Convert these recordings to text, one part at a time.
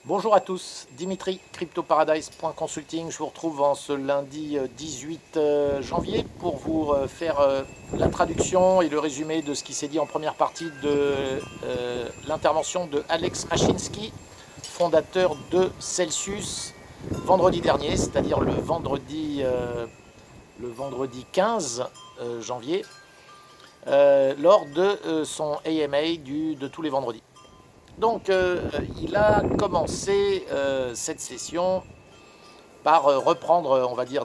Bonjour à tous, Dimitri, CryptoParadise.consulting. Je vous retrouve en ce lundi 18 janvier pour vous faire la traduction et le résumé de ce qui s'est dit en première partie de l'intervention de Alex Mashinsky, fondateur de Celsius, vendredi dernier, c'est-à-dire le vendredi 15 janvier, lors de son AMA de tous les vendredis. Donc, il a commencé cette session par reprendre, on va dire,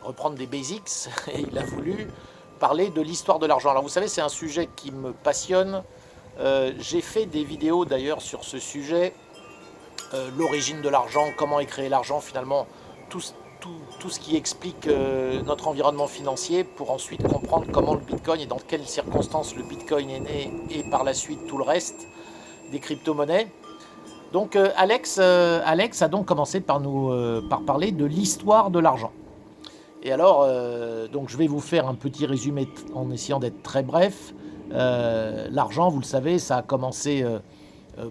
reprendre des basics, et il a voulu parler de l'histoire de l'argent. Alors, vous savez, c'est un sujet qui me passionne. J'ai fait des vidéos d'ailleurs sur ce sujet, l'origine de l'argent, comment est créé l'argent, finalement, tout ce qui explique notre environnement financier pour ensuite comprendre comment le Bitcoin et dans quelles circonstances le Bitcoin est né et par la suite tout le reste des crypto-monnaies. Donc Alex a donc commencé par parler de l'histoire de l'argent. Et alors, donc je vais vous faire un petit résumé en essayant d'être très bref. L'argent, vous le savez, ça a commencé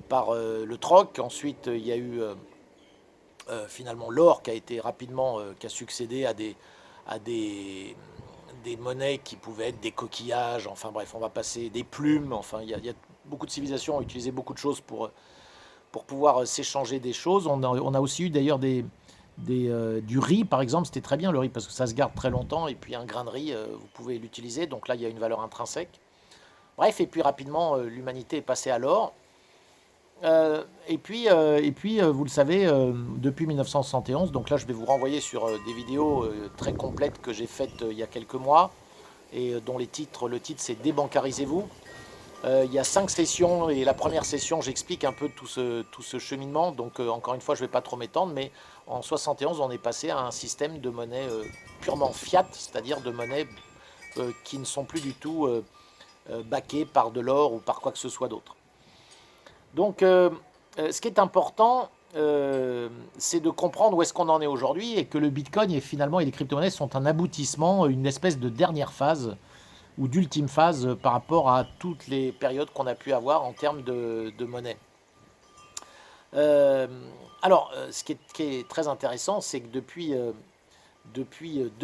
par le troc. Ensuite, il y a eu finalement l'or qui a été rapidement, qui a succédé à des monnaies qui pouvaient être des coquillages. Enfin bref, on va passer des plumes. Enfin, il y a beaucoup de civilisations ont utilisé beaucoup de choses pour pouvoir s'échanger des choses. On a aussi eu d'ailleurs du riz, par exemple. C'était très bien le riz parce que ça se garde très longtemps. Et puis un grain de riz, vous pouvez l'utiliser. Donc là, il y a une valeur intrinsèque. Bref, et puis rapidement, l'humanité est passée à l'or. Vous le savez, depuis 1971, donc là je vais vous renvoyer sur des vidéos très complètes que j'ai faites il y a quelques mois et dont le titre c'est Débancarisez-vous. Il y a 5 sessions et la première session j'explique un peu tout ce cheminement. Donc encore une fois je ne vais pas trop m'étendre, mais en 71 on est passé à un système de monnaie purement fiat, c'est-à-dire de monnaies qui ne sont plus du tout backées par de l'or ou par quoi que ce soit d'autre. Donc, ce qui est important, c'est de comprendre où est-ce qu'on en est aujourd'hui et que le Bitcoin et finalement et les crypto-monnaies sont un aboutissement, une espèce de dernière phase ou d'ultime phase par rapport à toutes les périodes qu'on a pu avoir en termes de monnaie. Euh, ce qui est très intéressant, c'est que depuis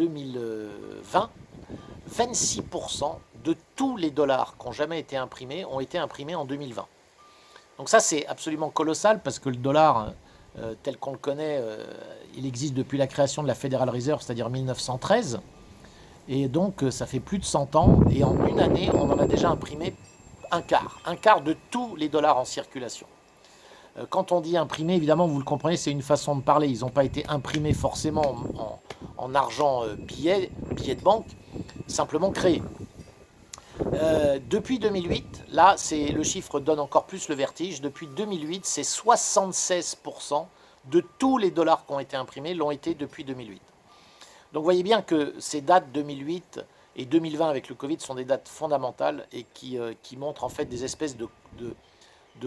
2020, 26% de tous les dollars qui ont jamais été imprimés ont été imprimés en 2020. Donc ça, c'est absolument colossal parce que le dollar, tel qu'on le connaît, il existe depuis la création de la Federal Reserve, c'est-à-dire 1913. Et donc, ça fait plus de 100 ans. Et en une année, on en a déjà imprimé un quart. Un quart de tous les dollars en circulation. Quand on dit imprimé, évidemment, vous le comprenez, c'est une façon de parler. Ils n'ont pas été imprimés forcément en argent billet de banque, simplement créés. Depuis 2008, là, le chiffre donne encore plus le vertige. Depuis 2008, c'est 76% de tous les dollars qui ont été imprimés l'ont été depuis 2008. Donc vous voyez bien que ces dates 2008 et 2020 avec le Covid sont des dates fondamentales et qui montrent en fait des espèces de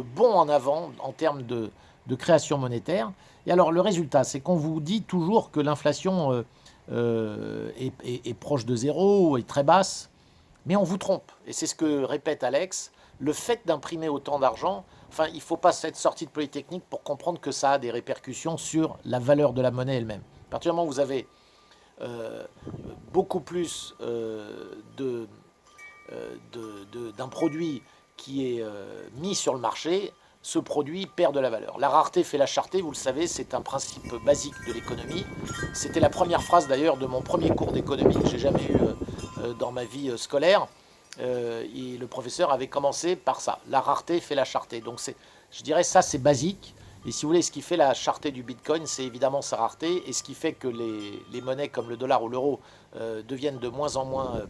bonds en avant en termes de création monétaire. Et alors le résultat, c'est qu'on vous dit toujours que l'inflation est proche de zéro, est très basse. Mais on vous trompe, et c'est ce que répète Alex, le fait d'imprimer autant d'argent, enfin il ne faut pas être sorti de Polytechnique pour comprendre que ça a des répercussions sur la valeur de la monnaie elle-même. À partir du moment où vous avez beaucoup plus d'un produit qui est mis sur le marché, ce produit perd de la valeur. La rareté fait la cherté, vous le savez, c'est un principe basique de l'économie. C'était la première phrase d'ailleurs de mon premier cours d'économie que j'ai jamais eu dans ma vie scolaire. Et le professeur avait commencé par ça. La rareté fait la cherté. Donc je dirais ça c'est basique. Et si vous voulez, ce qui fait la cherté du Bitcoin, c'est évidemment sa rareté. Et ce qui fait que les monnaies comme le dollar ou l'euro deviennent de moins en moins,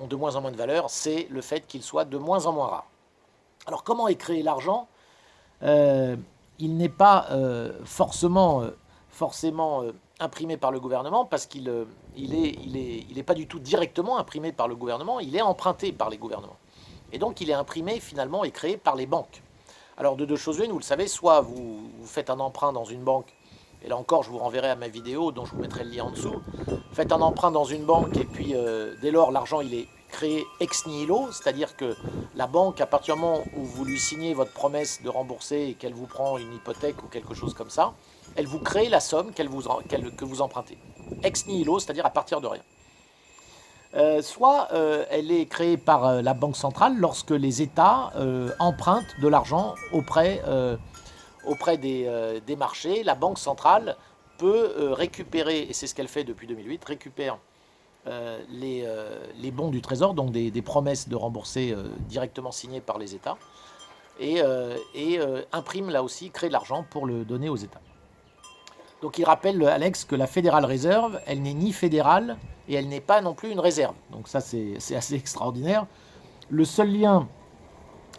ont de moins en moins de valeur, c'est le fait qu'ils soient de moins en moins rares. Alors comment est créé l'argent? Il n'est pas forcément imprimé par le gouvernement parce qu'il est pas du tout directement imprimé par le gouvernement, il est emprunté par les gouvernements. Et donc il est imprimé finalement et créé par les banques. Alors de deux choses l'une, vous le savez, soit vous faites un emprunt dans une banque, et là encore je vous renverrai à ma vidéo dont je vous mettrai le lien en dessous, faites un emprunt dans une banque et puis dès lors l'argent il est créée ex nihilo, c'est-à-dire que la banque, à partir du moment où vous lui signez votre promesse de rembourser et qu'elle vous prend une hypothèque ou quelque chose comme ça, elle vous crée la somme que vous empruntez. Ex nihilo, c'est-à-dire à partir de rien. Soit elle est créée par la Banque centrale lorsque les États empruntent de l'argent auprès des marchés. La Banque centrale peut récupérer, et c'est ce qu'elle fait depuis 2008, récupère les bons du Trésor, donc des promesses de rembourser directement signées par les États, et imprime là aussi, crée de l'argent pour le donner aux États. Donc il rappelle, Alex, que la Federal Reserve, elle n'est ni fédérale et elle n'est pas non plus une réserve. Donc ça, c'est assez extraordinaire. Le seul lien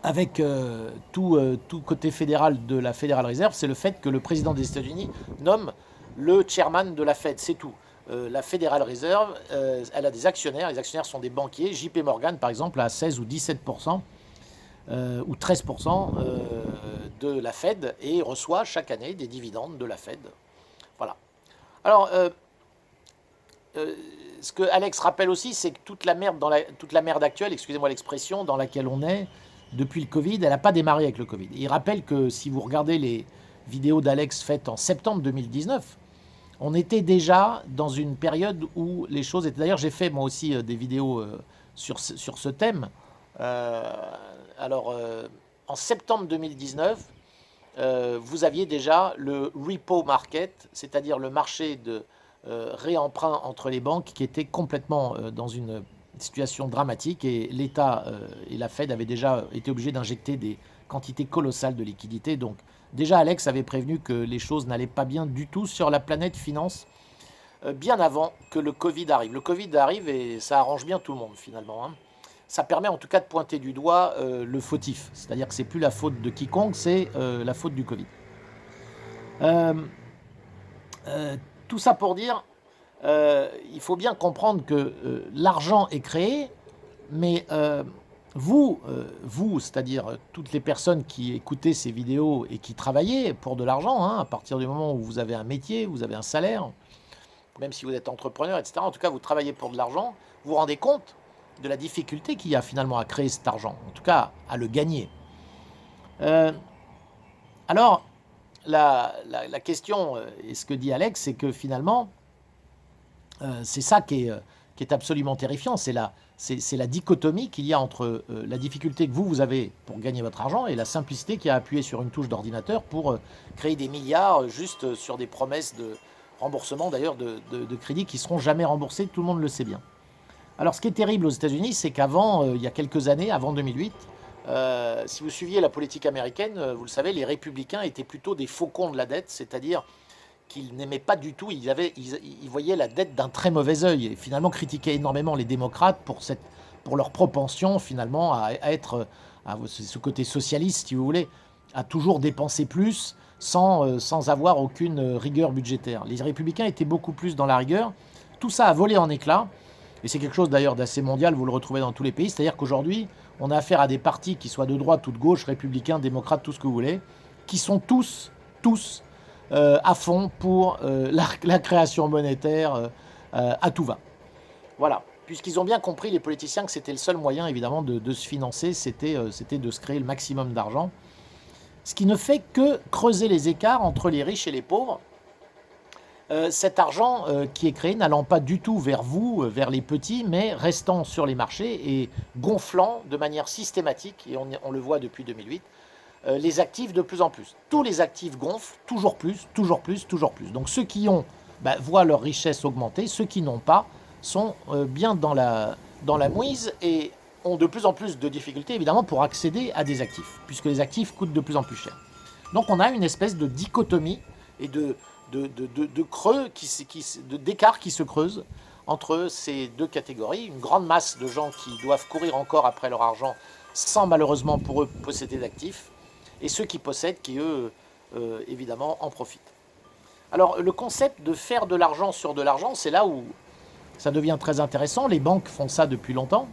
avec tout côté fédéral de la Federal Reserve, c'est le fait que le président des États-Unis nomme le chairman de la Fed, c'est tout. La Federal Reserve, elle a des actionnaires, les actionnaires sont des banquiers. JP Morgan, par exemple, a 16 ou 17% ou 13% de la Fed et reçoit chaque année des dividendes de la Fed. Voilà. Alors, ce que Alex rappelle aussi, c'est que toute la merde actuelle, excusez-moi l'expression, dans laquelle on est depuis le Covid, elle n'a pas démarré avec le Covid. Il rappelle que si vous regardez les vidéos d'Alex faites en septembre 2019, on était déjà dans une période où les choses étaient... D'ailleurs, j'ai fait moi aussi des vidéos sur ce thème. En septembre 2019, vous aviez déjà le repo market, c'est-à-dire le marché de réemprunt entre les banques qui était complètement dans une situation dramatique et l'État et la Fed avaient déjà été obligés d'injecter des quantités colossales de liquidités. Donc déjà Alex avait prévenu que les choses n'allaient pas bien du tout sur la planète finance bien avant que le Covid arrive. Le Covid arrive et ça arrange bien tout le monde finalement, hein. Ça permet en tout cas de pointer du doigt le fautif. C'est-à-dire que c'est plus la faute de quiconque, c'est la faute du Covid. Tout ça pour dire, il faut bien comprendre que l'argent est créé, mais vous, c'est-à-dire toutes les personnes qui écoutaient ces vidéos et qui travaillaient pour de l'argent, hein, à partir du moment où vous avez un métier, vous avez un salaire, même si vous êtes entrepreneur, etc., en tout cas vous travaillez pour de l'argent, vous vous rendez compte de la difficulté qu'il y a finalement à créer cet argent, en tout cas à le gagner. Alors, la question, et ce que dit Alex, c'est que finalement, c'est ça qui est absolument terrifiant, c'est la dichotomie qu'il y a entre la difficulté que vous avez pour gagner votre argent et la simplicité qu'il y a à appuyer sur une touche d'ordinateur pour créer des milliards juste sur des promesses de remboursement, d'ailleurs, de crédits qui ne seront jamais remboursés, tout le monde le sait bien. Alors, ce qui est terrible aux États-Unis, c'est qu'avant, il y a quelques années, avant 2008, si vous suiviez la politique américaine, vous le savez, les républicains étaient plutôt des faucons de la dette, c'est-à-dire qu'ils n'aimaient pas du tout, ils voyaient la dette d'un très mauvais œil et finalement critiquaient énormément les démocrates pour leur propension finalement à ce côté socialiste, si vous voulez, à toujours dépenser plus sans avoir aucune rigueur budgétaire. Les républicains étaient beaucoup plus dans la rigueur. Tout ça a volé en éclats. Et c'est quelque chose d'ailleurs d'assez mondial, vous le retrouvez dans tous les pays. C'est-à-dire qu'aujourd'hui, on a affaire à des partis qui soient de droite ou de gauche, républicains, démocrates, tout ce que vous voulez, qui sont tous à fond pour la création monétaire à tout va. Voilà. Puisqu'ils ont bien compris, les politiciens, que c'était le seul moyen, évidemment, de se financer, c'était de se créer le maximum d'argent. Ce qui ne fait que creuser les écarts entre les riches et les pauvres. Cet argent qui est créé n'allant pas du tout vers vous, vers les petits, mais restant sur les marchés et gonflant de manière systématique, et on le voit depuis 2008, les actifs de plus en plus. Tous les actifs gonflent, toujours plus, toujours plus, toujours plus. Donc ceux qui ont voient leur richesse augmenter, ceux qui n'ont pas sont bien dans la mouise et ont de plus en plus de difficultés, évidemment, pour accéder à des actifs, puisque les actifs coûtent de plus en plus cher. Donc on a une espèce de dichotomie et de creux, d'écart qui se creuse entre ces deux catégories. Une grande masse de gens qui doivent courir encore après leur argent sans malheureusement pour eux posséder d'actifs, et ceux qui possèdent qui eux, évidemment, en profitent. Alors le concept de faire de l'argent sur de l'argent, c'est là où ça devient très intéressant. Les banques font ça depuis longtemps.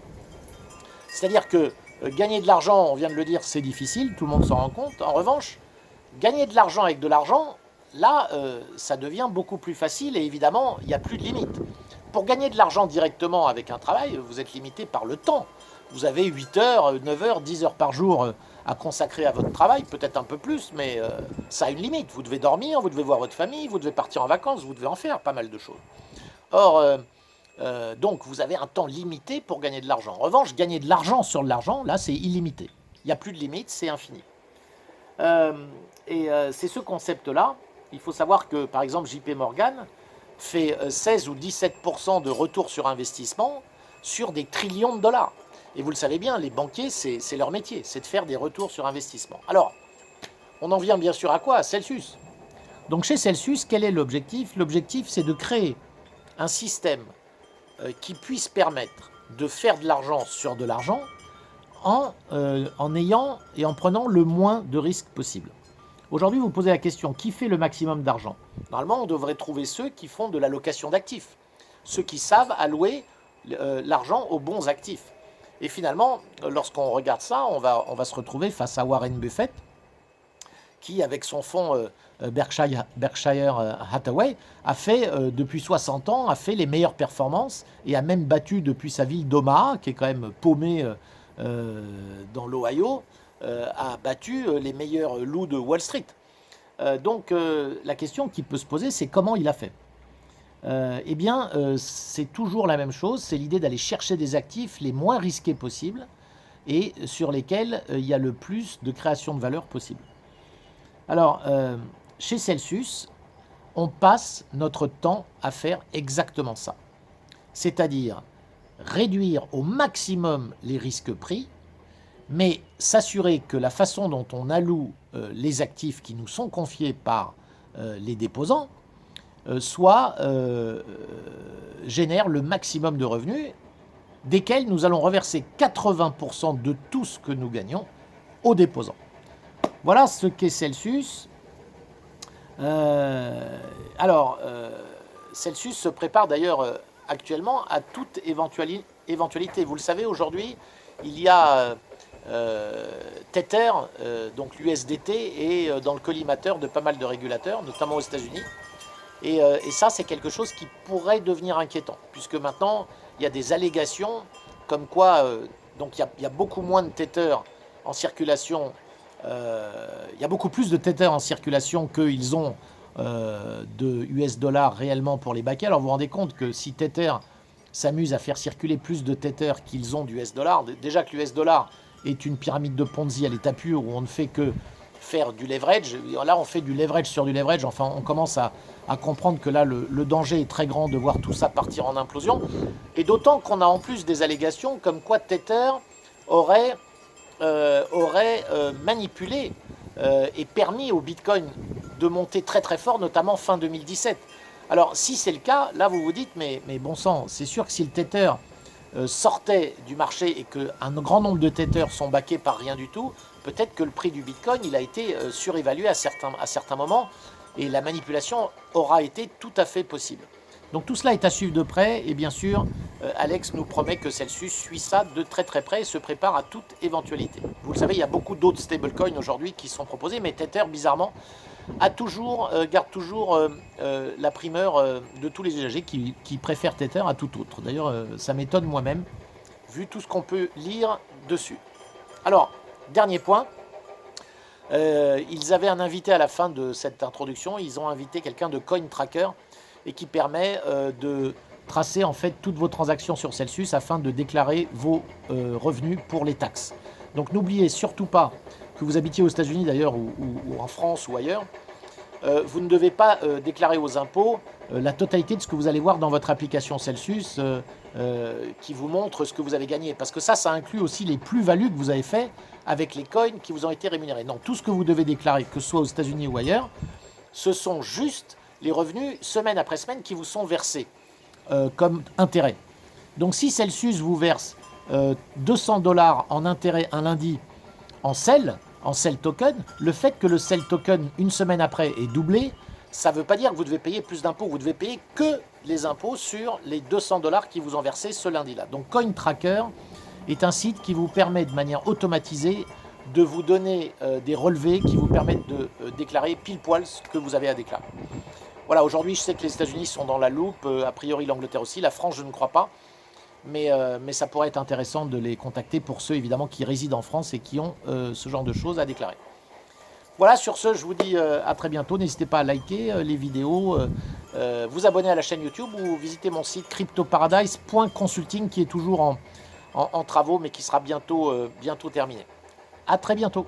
C'est-à-dire que gagner de l'argent, on vient de le dire, c'est difficile, tout le monde s'en rend compte. En revanche, gagner de l'argent avec de l'argent, là, ça devient beaucoup plus facile et évidemment, il n'y a plus de limite. pour gagner de l'argent directement avec un travail, vous êtes limité par le temps. Vous avez 8 heures, 9 heures, 10 heures par jour à consacrer à votre travail, peut-être un peu plus, mais ça a une limite. Vous devez dormir, vous devez voir votre famille, vous devez partir en vacances, vous devez en faire pas mal de choses. Or, donc, vous avez un temps limité pour gagner de l'argent. En revanche, gagner de l'argent sur de l'argent, là, c'est illimité. Il n'y a plus de limite, c'est infini. C'est ce concept-là. Il faut savoir que, par exemple, JP Morgan fait 16 ou 17% de retour sur investissement sur des trillions de dollars. Et vous le savez bien, les banquiers, c'est leur métier, c'est de faire des retours sur investissement. Alors, on en vient bien sûr à quoi? À Celsius. Donc chez Celsius, quel est l'objectif? L'objectif, c'est de créer un système qui puisse permettre de faire de l'argent sur de l'argent en ayant et en prenant le moins de risques possible. Aujourd'hui, vous posez la question, qui fait le maximum d'argent? Normalement, on devrait trouver ceux qui font de la location d'actifs, ceux qui savent allouer l'argent aux bons actifs. Et finalement, lorsqu'on regarde ça, on va se retrouver face à Warren Buffett, qui, avec son fonds Berkshire Hathaway, a fait, depuis 60 ans, a fait les meilleures performances et a même battu depuis sa ville d'Omaha, qui est quand même paumée dans l'Ohio, a battu les meilleurs loups de Wall Street. Donc la question qui peut se poser, c'est comment il a fait. Eh bien, c'est toujours la même chose, c'est l'idée d'aller chercher des actifs les moins risqués possibles et sur lesquels il y a le plus de création de valeur possible. Alors, chez Celsius, on passe notre temps à faire exactement ça. C'est-à-dire réduire au maximum les risques pris, mais s'assurer que la façon dont on alloue les actifs qui nous sont confiés par les déposants génère le maximum de revenus, desquels nous allons reverser 80% de tout ce que nous gagnons aux déposants. Voilà ce qu'est Celsius. Celsius se prépare d'ailleurs actuellement à toute éventualité. Vous le savez, aujourd'hui, il y a Tether, donc l'USDT, est dans le collimateur de pas mal de régulateurs, notamment aux États-Unis. Et ça, c'est quelque chose qui pourrait devenir inquiétant, puisque maintenant, il y a des allégations comme quoi, donc il y a beaucoup moins de Tether en circulation. Il y a beaucoup plus de Tether en circulation qu'ils ont de US dollars réellement pour les baquets. Alors vous vous rendez compte que si Tether s'amuse à faire circuler plus de Tether qu'ils ont d'US dollars, déjà que l'US dollar est une pyramide de Ponzi à l'état pur où on ne fait que faire du leverage. Là, on fait du leverage sur du leverage. Enfin, on commence à comprendre que là, le danger est très grand de voir tout ça partir en implosion. Et d'autant qu'on a en plus des allégations comme quoi Tether aurait manipulé et permis au Bitcoin de monter très très fort, notamment fin 2017. Alors, si c'est le cas, là, vous vous dites, mais bon sang, c'est sûr que si le Tether sortait du marché et qu'un grand nombre de Tethers sont backés par rien du tout, peut-être que le prix du Bitcoin, il a été surévalué à certains moments et la manipulation aura été tout à fait possible. Donc tout cela est à suivre de près et bien sûr, Alex nous promet que Celsius suit ça de très très près et se prépare à toute éventualité. Vous le savez, il y a beaucoup d'autres stablecoins aujourd'hui qui sont proposés, mais Tether, bizarrement, garde toujours la primeur de tous les usagers qui préfèrent Tether à tout autre. D'ailleurs, ça m'étonne moi-même, vu tout ce qu'on peut lire dessus. Alors, dernier point, ils avaient un invité à la fin de cette introduction, ils ont invité quelqu'un de CoinTracker et qui permet de tracer en fait toutes vos transactions sur Celsius afin de déclarer vos revenus pour les taxes. Donc n'oubliez surtout pas que vous habitiez aux États-Unis d'ailleurs ou en France ou ailleurs, vous ne devez pas déclarer aux impôts la totalité de ce que vous allez voir dans votre application Celsius qui vous montre ce que vous avez gagné. Parce que ça inclut aussi les plus-values que vous avez fait avec les coins qui vous ont été rémunérés. Non, tout ce que vous devez déclarer, que ce soit aux États-Unis ou ailleurs, ce sont juste les revenus semaine après semaine qui vous sont versés comme intérêt. Donc si Celsius vous verse 200 $ en intérêt un lundi en CEL token, le fait que le CEL token une semaine après est doublé, ça ne veut pas dire que vous devez payer plus d'impôts, vous devez payer que les impôts sur les 200 $ qui vous ont versé ce lundi-là. Donc CoinTracker est un site qui vous permet de manière automatisée de vous donner des relevés qui vous permettent de déclarer pile poil ce que vous avez à déclarer. Voilà, aujourd'hui, je sais que les États-Unis sont dans la loupe, a priori l'Angleterre aussi, la France, je ne crois pas. Mais ça pourrait être intéressant de les contacter pour ceux évidemment qui résident en France et qui ont ce genre de choses à déclarer. Voilà, sur ce, je vous dis à très bientôt. N'hésitez pas à liker les vidéos, vous abonner à la chaîne YouTube ou visiter mon site cryptoparadise.consulting qui est toujours en travaux mais qui sera bientôt terminé. À très bientôt.